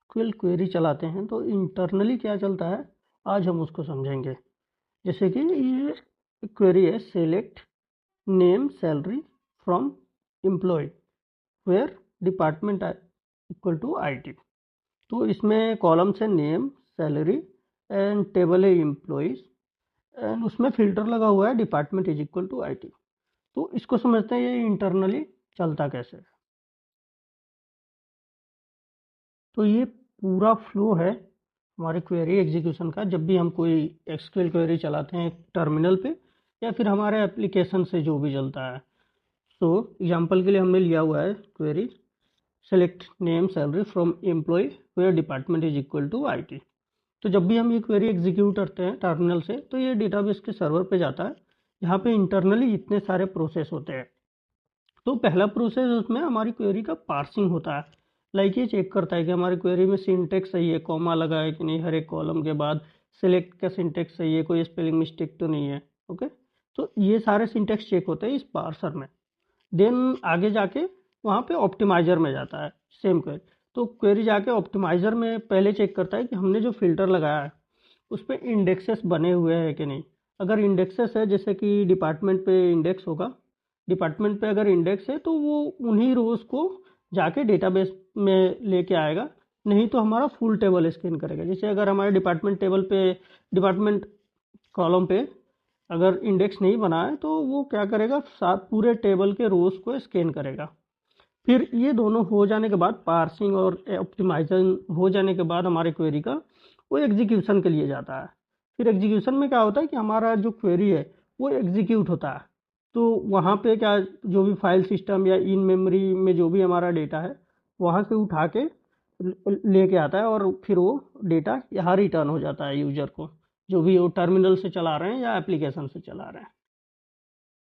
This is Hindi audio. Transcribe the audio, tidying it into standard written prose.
एसक्यूएल क्वेरी चलाते हैं तो इंटरनली क्या चलता है, आज हम उसको समझेंगे। जैसे कि ये क्वेरी है select name salary from employee where department equal to IT. तो इसमें कॉलम्स है नेम सैलरी एंड टेबल है एम्प्लॉयज एंड उसमें फिल्टर लगा हुआ है department is equal to IT. तो इसको समझते हैं ये इंटरनली चलता कैसे है। तो ये पूरा फ्लो है हमारी क्वेरी एग्जीक्यूशन का। जब भी हम कोई एसक्यूएल क्वेरी चलाते हैं टर्मिनल पे या फिर हमारे एप्लीकेशन से जो भी चलता है। सो एग्जांपल के लिए हमने लिया हुआ है query select name salary from employee where department is equal to IT. तो जब भी हम ये क्वेरी एग्जीक्यूट करते हैं टर्मिनल से तो ये डेटाबेस के सर्वर पे जाता है। यहाँ पे इंटरनली इतने सारे प्रोसेस होते हैं। तो पहला प्रोसेस उसमें हमारी क्वेरी का पार्सिंग होता है। लाइक ये चेक करता है कि हमारी क्वेरी में सिंटेक्स सही है, कॉमा लगा है कि नहीं हर एक कॉलम के बाद, सिलेक्ट का सिंटेक्स सही है, कोई स्पेलिंग मिस्टेक तो नहीं है। ओके, तो ये सारे सिंटेक्स चेक होते हैं इस पार्सर में। देन आगे जाके वहाँ पे ऑप्टिमाइजर में जाता है सेम क्वेरी। तो क्वेरी जाके ऑप्टिमाइजर में पहले चेक करता है कि हमने जो फिल्टर लगाया है उस पर इंडेक्सेस बने हुए हैं कि नहीं। अगर इंडेक्सेस है, जैसे कि डिपार्टमेंट पे इंडेक्स होगा, डिपार्टमेंट पे अगर इंडेक्स है तो वो उन्हीं रोज को जाके डेटाबेस में लेके आएगा। नहीं तो हमारा फुल टेबल स्कैन करेगा। जैसे अगर हमारे डिपार्टमेंट टेबल पे डिपार्टमेंट कॉलम पे अगर इंडेक्स नहीं बना है तो वो क्या करेगा, साथ पूरे टेबल के रोज को स्कैन करेगा। फिर ये दोनों हो जाने के बाद पार्सिंग और ऑप्टिमाइजेशन हो जाने के बाद हमारे क्वेरी का वो एग्जीक्यूशन के लिए जाता है। फिर एग्जीक्यूशन में क्या होता है कि हमारा जो क्वेरी है वो एग्जीक्यूट होता है। तो वहाँ पे क्या, जो भी फाइल सिस्टम या इन मेमोरी में जो भी हमारा डेटा है वहाँ से उठा के लेके आता है और फिर वो डेटा यहाँ रिटर्न हो जाता है यूजर को, जो भी वो टर्मिनल से चला रहे हैं या एप्लीकेशन से चला रहे हैं।